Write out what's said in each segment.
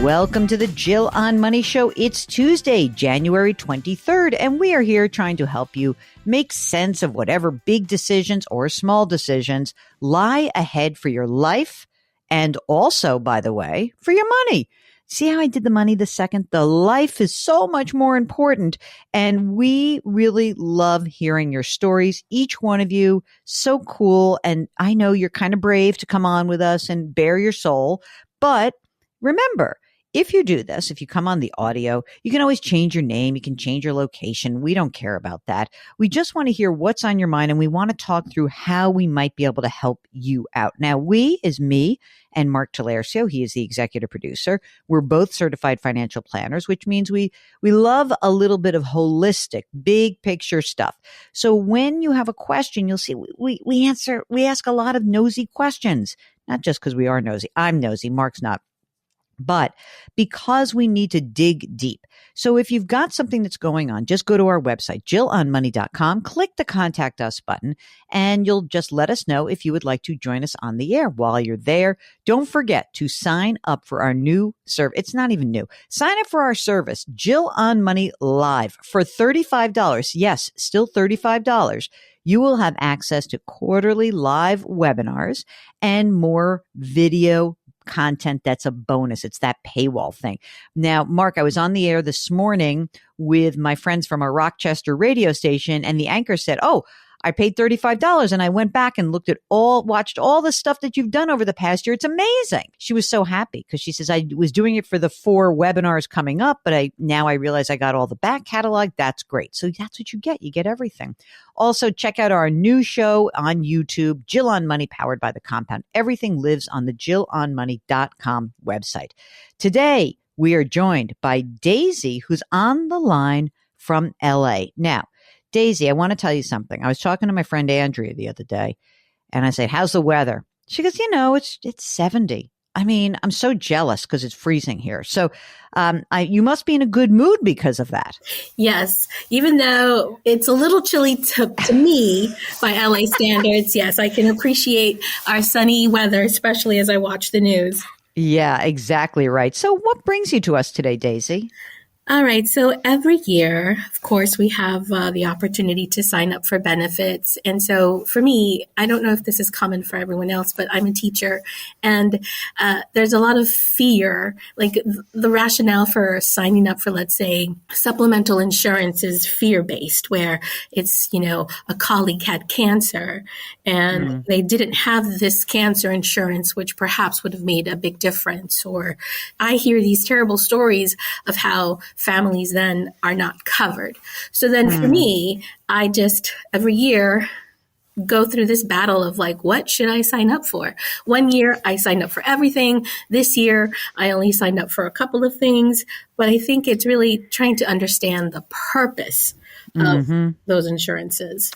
Welcome to the Jill on Money Show. It's Tuesday, January 23rd, and we are here trying to help you make sense of whatever big decisions or small decisions lie ahead for your life and also, by the way, for your money. See how I did the money the second? The life is so much more important, and we really love hearing your stories. Each one of you, so cool, and I know you're kind of brave to come on with us and bare your soul, but remember, if you do this, if you come on the audio, you can always change your name. You can change your location. We don't care about that. We just want to hear what's on your mind, and we want to talk through how we might be able to help you out. Now, we is me and Mark Talercio. He is the executive producer. We're both certified financial planners, which means we love a little bit of holistic, big picture stuff. So when you have a question, you'll see we ask a lot of nosy questions, not just because we are nosy. I'm nosy. Mark's not. But because we need to dig deep. So if you've got something that's going on, just go to our website, jillonmoney.com, click the contact us button, and you'll just let us know if you would like to join us on the air. While you're there, don't forget to sign up for our new service. It's not even new. Sign up for our service, Jill on Money Live, for $35. Yes, still $35. You will have access to quarterly live webinars and more video content that's a bonus. It's that paywall thing. Now, Mark, I was on the air this morning with my friends from a Rochester radio station, and the anchor said, "Oh, I paid $35." And I went back and watched all the stuff that you've done over the past year. It's amazing. She was so happy because she says, I was doing it for the 4 webinars coming up, but now I realize I got all the back catalog. That's great. So that's what you get. You get everything. Also, check out our new show on YouTube, Jill on Money, powered by The Compound. Everything lives on the jillonmoney.com website. Today, we are joined by Daisy, who's on the line from LA. Now, Daisy, I want to tell you something. I was talking to my friend Andrea the other day, and I said, "How's the weather?" She goes, it's 70. I mean, I'm so jealous because it's freezing here. So you must be in a good mood because of that. Yes. Even though it's a little chilly to me by LA standards, yes, I can appreciate our sunny weather, especially as I watch the news. Yeah, exactly right. So what brings you to us today, Daisy? All right. So every year, of course, we have the opportunity to sign up for benefits. And so for me, I don't know if this is common for everyone else, but I'm a teacher, and there's a lot of fear. Like the rationale for signing up for, let's say, supplemental insurance is fear-based, where it's, a colleague had cancer and they didn't have this cancer insurance, which perhaps would have made a big difference. Or I hear these terrible stories of how families then are not covered. So then for me, I just every year go through this battle of like, what should I sign up for? One year I signed up for everything. This year I only signed up for a couple of things, but I think it's really trying to understand the purpose of those insurances.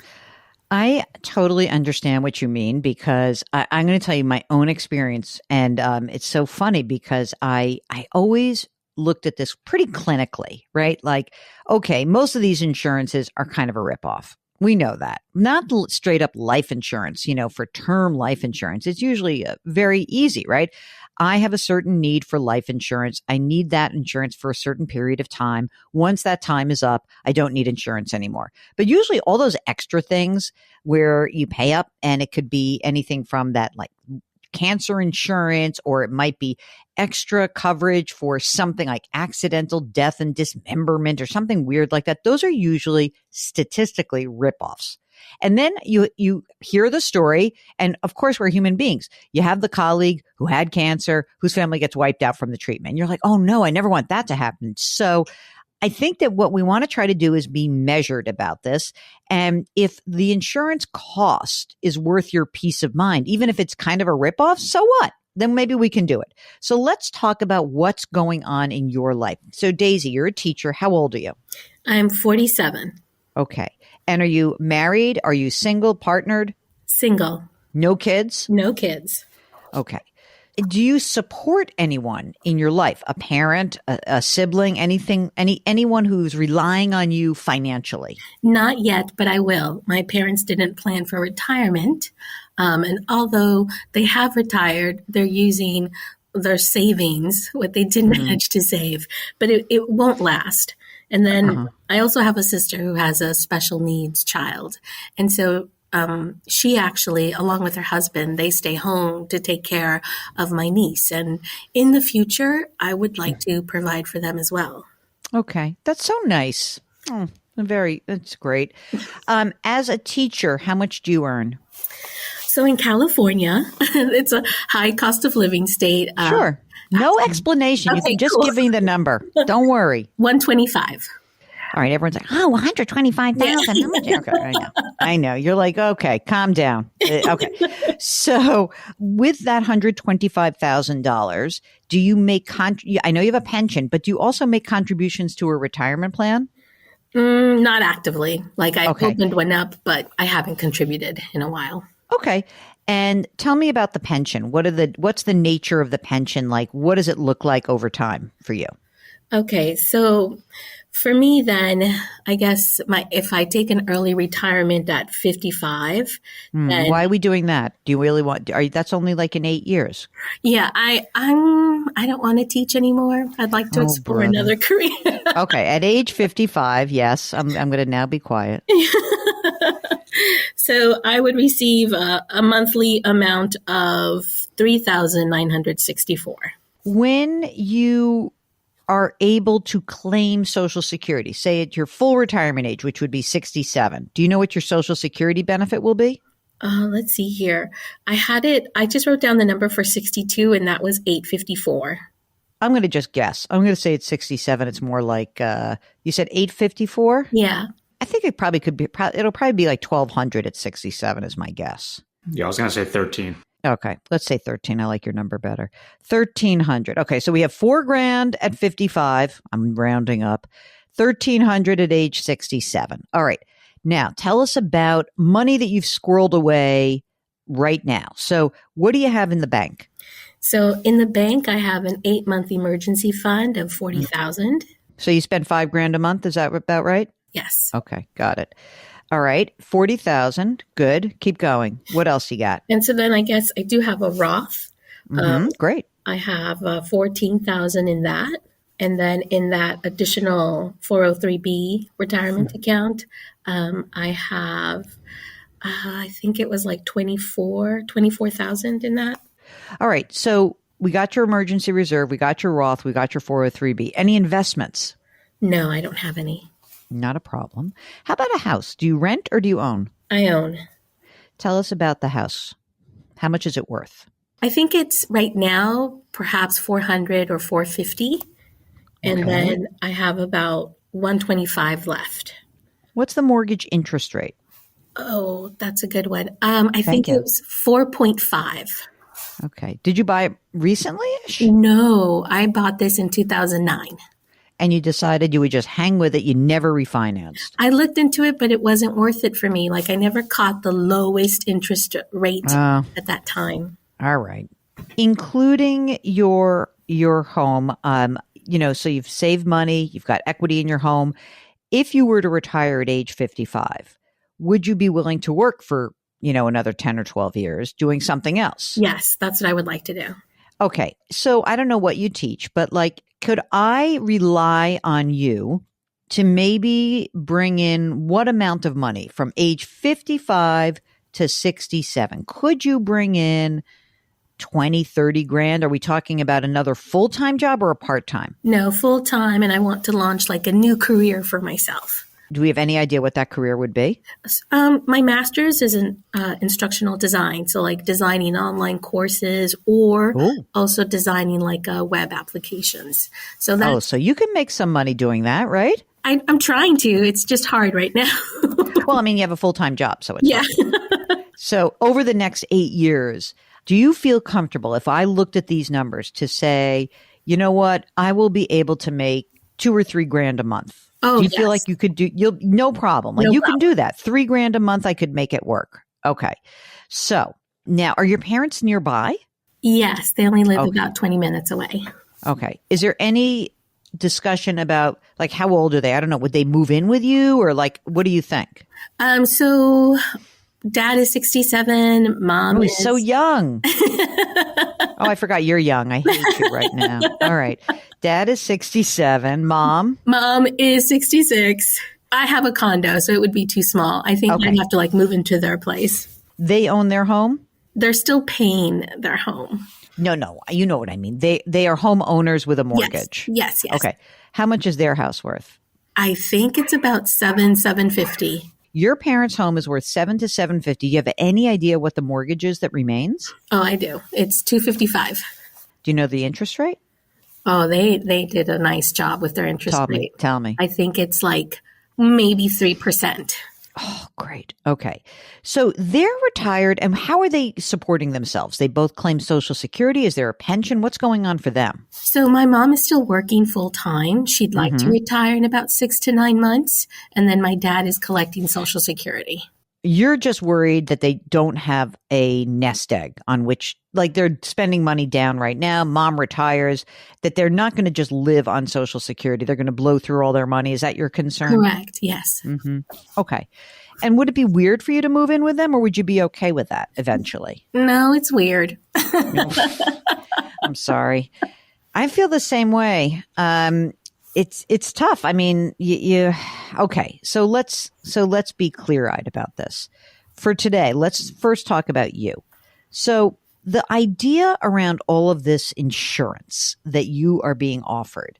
I totally understand what you mean, because I'm going to tell you my own experience. And it's so funny because I always looked at this pretty clinically, right? Like, okay, most of these insurances are kind of a ripoff. We know that. Not straight up life insurance, for term life insurance. It's usually very easy, right? I have a certain need for life insurance. I need that insurance for a certain period of time. Once that time is up, I don't need insurance anymore. But usually all those extra things where you pay up, and it could be anything from that, like cancer insurance, or it might be extra coverage for something like accidental death and dismemberment or something weird like that. Those are usually statistically ripoffs. And then you hear the story, and of course we're human beings. You have the colleague who had cancer, whose family gets wiped out from the treatment. You're like, oh no, I never want that to happen. So I think that what we want to try to do is be measured about this. And if the insurance cost is worth your peace of mind, even if it's kind of a ripoff, so what? Then maybe we can do it. So let's talk about what's going on in your life. So Daisy, you're a teacher. How old are you? I'm 47. Okay. And are you married? Are you single, partnered? Single. No kids? No kids. Okay. Do you support anyone in your life? A parent, a sibling, anyone who's relying on you financially? Not yet, but I will. My parents didn't plan for retirement. And although they have retired, they're using their savings, what they did manage to save, but it won't last. And then I also have a sister who has a special needs child. And so she actually, along with her husband, they stay home to take care of my niece. And in the future, I would like to provide for them as well. Okay. That's so nice. That's great. As a teacher, how much do you earn? So in California, it's a high cost of living state. Sure. No explanation. You can just give me the number. Don't worry. 125. All right. Everyone's like, oh, 125,000. How much? Okay. I know. You're like, okay, calm down. Okay. So with that $125,000, do you make, I know you have a pension, but do you also make contributions to a retirement plan? Not actively. Like I opened one up, but I haven't contributed in a while. Okay. And tell me about the pension. What's the nature of the pension like? What does it look like over time for you? Okay. So for me then, I guess if I take an early retirement at 55, then, why are we doing that? Do you really want, that's only like in 8 years. Yeah, I don't want to teach anymore. I'd like to explore another career. Okay. At age 55, yes, I'm going to now be quiet. So I would receive a monthly amount of $3,964. When you are able to claim Social Security, say at your full retirement age, which would be 67, do you know what your Social Security benefit will be? Let's see here. I just wrote down the number for 62 and that was $854. I'm going to just guess. I'm going to say it's 67. It's more like, you said $854? Yeah. I think it probably could be, it'll probably be like 1,200 at 67 is my guess. Yeah, I was going to say 13. Okay. Let's say 13. I like your number better. 1,300. Okay. So we have $4,000 at 55. I'm rounding up. 1,300 at age 67. All right. Now tell us about money that you've squirreled away right now. So what do you have in the bank? So in the bank, I have an 8-month emergency fund of $40,000. So you spend $5,000 a month. Is that about right? Yes. Okay. Got it. All right. 40,000. Good. Keep going. What else you got? And so then I guess I do have a Roth. Great. I have 14,000 in that. And then in that additional 403B retirement account, I have, I think it was like 24,000 in that. All right. So we got your emergency reserve. We got your Roth. We got your 403B. Any investments? No, I don't have any. Not a problem. How about a house? Do you rent or do you own? I own. Tell us about the house. How much is it worth? I think it's right now perhaps 400 or 450. And then I have about 125 left. What's the mortgage interest rate? Oh, that's a good one. I think it was 4.5. Okay. Did you buy it recently? No, I bought this in 2009. And you decided you would just hang with it. You never refinanced. I looked into it, but it wasn't worth it for me. Like I never caught the lowest interest rate at that time. All right. Including your home, so you've saved money, you've got equity in your home. If you were to retire at age 55, would you be willing to work for, another 10 or 12 years doing something else? Yes, that's what I would like to do. Okay. So I don't know what you teach, but could I rely on you to maybe bring in what amount of money from age 55 to 67? Could you bring in 20, 30 grand? Are we talking about another full-time job or a part-time? No, full-time. And I want to launch a new career for myself. Do we have any idea what that career would be? My master's is in instructional design. So designing online courses or also designing web applications. So so you can make some money doing that, right? I'm trying to. It's just hard right now. Well, you have a full-time job, so it's hard. So over the next 8 years, do you feel comfortable if I looked at these numbers to say, you know what, I will be able to make $2,000 or $3,000 a month? Oh, do you feel like you could no problem. You can do that. $3,000 a month, I could make it work. Okay. So now, are your parents nearby? Yes. They only live about 20 minutes away. Okay. Is there any discussion about how old are they? I don't know. Would they move in with you or what do you think? So dad is 67. Mom is so young. Oh, I forgot you're young. I hate you right now. All right. Dad is 67. Mom? Mom is 66. I have a condo, so it would be too small. I think Okay. I'd have to like move into their place. They own their home? They're still paying their home. No. You know what I mean. They are homeowners with a mortgage. Yes. Okay. How much is their house worth? I think it's about $750. Your parents' home is worth $700 to $750. You have any idea what the mortgage is that remains? Oh, I do. It's $255. Do you know the interest rate? Oh, they did a nice job with their interest rate. Tell me. I think it's like maybe 3%. Oh, great. Okay. So they're retired, and how are they supporting themselves? They both claim Social Security. Is there a pension? What's going on for them? So my mom is still working full time. She'd like to retire in about 6 to 9 months. And then my dad is collecting Social Security. You're just worried that they don't have a nest egg on which, like, they're spending money down right now. Mom retires, that they're not going to just live on Social Security. They're going to blow through all their money. Is that your concern? Correct. Yes. Okay. And would it be weird for you to move in with them, or would you be okay with that eventually? No, it's weird. I'm sorry. I feel the same way. It's tough. I mean, okay. So let's be clear-eyed about this. For today, let's first talk about you. So the idea around all of this insurance that you are being offered,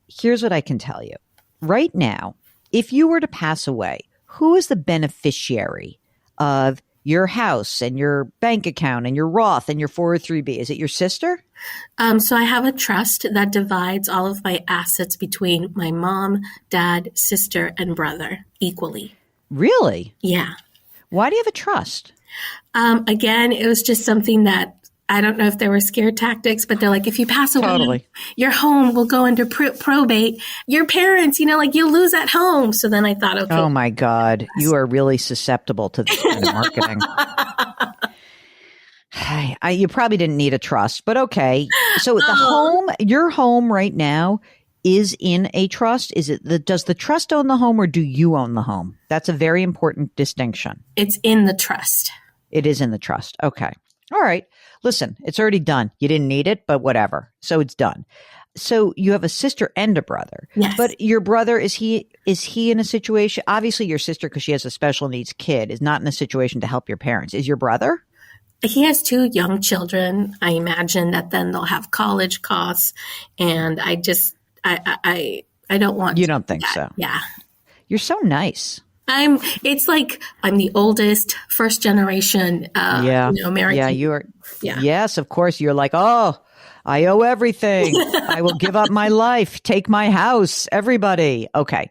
here's what I can tell you. Right now, if you were to pass away, who is the beneficiary of your house and your bank account and your Roth and your 403b? Is it your sister? So I have a trust that divides all of my assets between my mom, dad, sister, and brother equally. Really? Yeah. Why do you have a trust? Again, it was just something that I don't know if there were scare tactics, but they're like, if you pass away, Totally. Your home will go under probate. Your parents, like you'll lose that home. So then I thought, okay. Oh my God. You are really susceptible to this kind of marketing. You probably didn't need a trust, but okay. So your home right now is in a trust. Does the trust own the home or do you own the home? That's a very important distinction. It's in the trust. It is in the trust. Okay. All right. Listen, it's already done. You didn't need it, but whatever. So it's done. So you have a sister and a brother. Yes. But your brother, is he in a situation? Obviously, your sister, because she has a special needs kid, is not in a situation to help your parents. Is your brother? He has 2 young children. I imagine that then they'll have college costs. And I don't want You don't think that. so? Yeah. You're so nice. It's like I'm the oldest, first generation, American. Yeah, you are. Yeah. Yes, of course. You're like, oh, I owe everything. I will give up my life. Take my house. Everybody. Okay.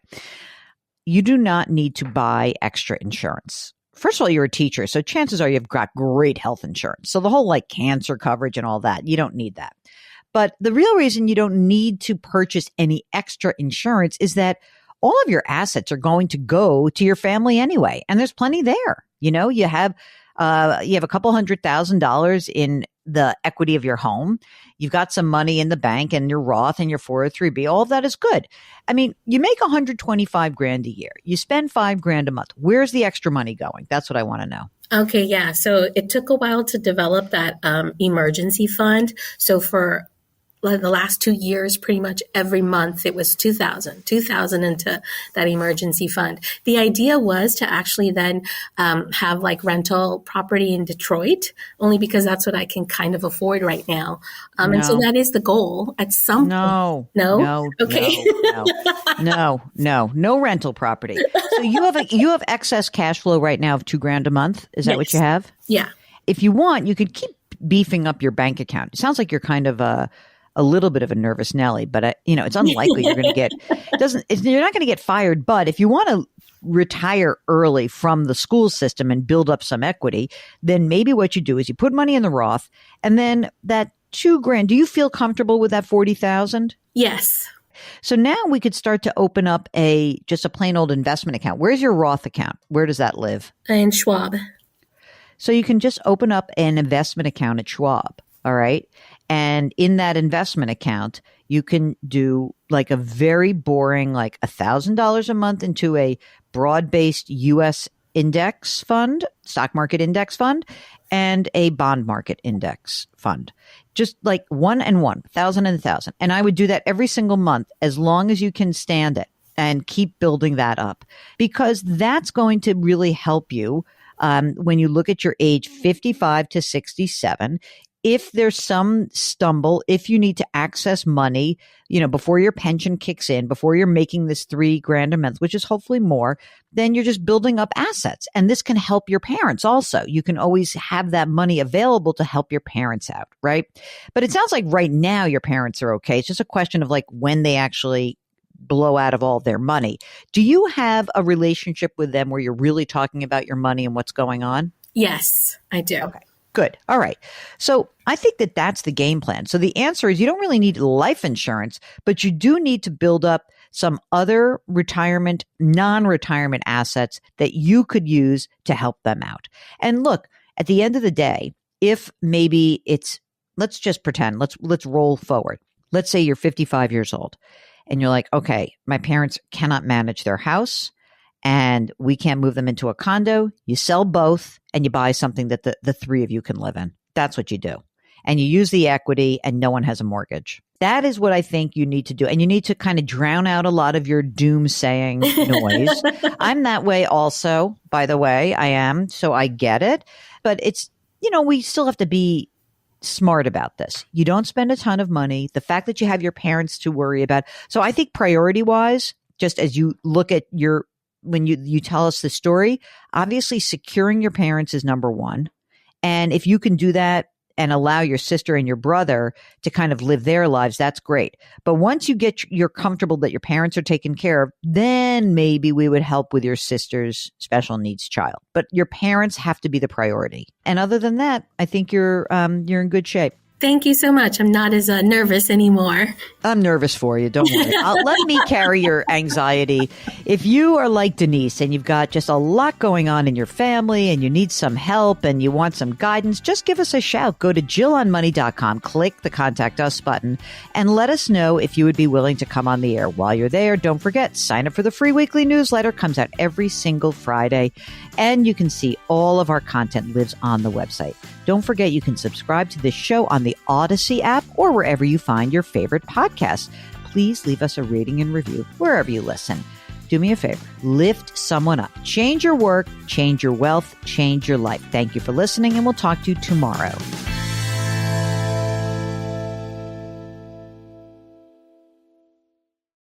You do not need to buy extra insurance. First of all, you're a teacher, so chances are you've got great health insurance. So the whole like cancer coverage and all that, you don't need that. But the real reason you don't need to purchase any extra insurance is that all of your assets are going to go to your family anyway. And there's plenty there. You have a couple $100,000 in the equity of your home. You've got some money in the bank and your Roth and your 403b. All of that is good. I mean, you make $125,000 a year. You spend $5,000 a month. Where's the extra money going? That's what I want to know. Okay. Yeah. So it took a while to develop that emergency fund. So for the last 2 years, pretty much every month, it was $2,000 into that emergency fund. The idea was to actually then have like rental property in Detroit, only because that's what I can kind of afford right now. And so that is the goal at some point. No. Okay. No rental property. So you have excess cash flow right now of $2,000 a month. Is that what you have? Yeah. If you want, you could keep beefing up your bank account. It sounds like you're kind of a little bit of a nervous Nelly, but it's unlikely you're going to get, you're not going to get fired. But if you want to retire early from the school system and build up some equity, then maybe what you do is you put money in the Roth and then that $2,000, do you feel comfortable with that 40,000? Yes. So now we could start to open up just a plain old investment account. Where's your Roth account? Where does that live? In Schwab. So you can just open up an investment account at Schwab. All right. And in that investment account, you can do like a very boring, like $1,000 a month into a broad-based U.S. index fund, stock market index fund, and a bond market index fund. Just like 1 and 1, 1,000 and 1,000. And I would do that every single month as long as you can stand it and keep building that up, because that's going to really help you when you look at your age 55 to 67. If there's some stumble, if you need to access money, before your pension kicks in, before you're making this $3,000 a month, which is hopefully more, then you're just building up assets. And this can help your parents also. You can always have that money available to help your parents out, right? But it sounds like right now your parents are okay. It's just a question of like when they actually blow out of all their money. Do you have a relationship with them where you're really talking about your money and what's going on? Yes, I do. Okay. Good. All right. So I think that that's the game plan. So the answer is you don't really need life insurance, but you do need to build up some other retirement, non-retirement assets that you could use to help them out. And look, at the end of the day, if maybe let's just pretend, let's roll forward. Let's say you're 55 years old and you're like, okay, my parents cannot manage their house and we can't move them into a condo. You sell both and you buy something that the three of you can live in. That's what you do. And you use the equity and no one has a mortgage. That is what I think you need to do. And you need to kind of drown out a lot of your doomsaying noise. I'm that way also, by the way. I am. So I get it. But it's, we still have to be smart about this. You don't spend a ton of money. The fact that you have your parents to worry about. So I think priority wise, just as you look at when you tell us the story, obviously securing your parents is number one. And if you can do that and allow your sister and your brother to kind of live their lives, that's great. But once you're comfortable that your parents are taken care of, then maybe we would help with your sister's special needs child. But your parents have to be the priority. And other than that, I think you're in good shape. Thank you so much. I'm not as nervous anymore. I'm nervous for you. Don't worry. Let me carry your anxiety. If you are like Denise and you've got just a lot going on in your family and you need some help and you want some guidance, just give us a shout. Go to JillOnMoney.com, click the Contact Us button, and let us know if you would be willing to come on the air. While you're there, don't forget, sign up for the free weekly newsletter. Comes out every single Friday. And you can see all of our content lives on the website. Don't forget, you can subscribe to this show on the Odyssey app or wherever you find your favorite podcasts. Please leave us a rating and review wherever you listen. Do me a favor, lift someone up. Change your work, change your wealth, change your life. Thank you for listening, and we'll talk to you tomorrow.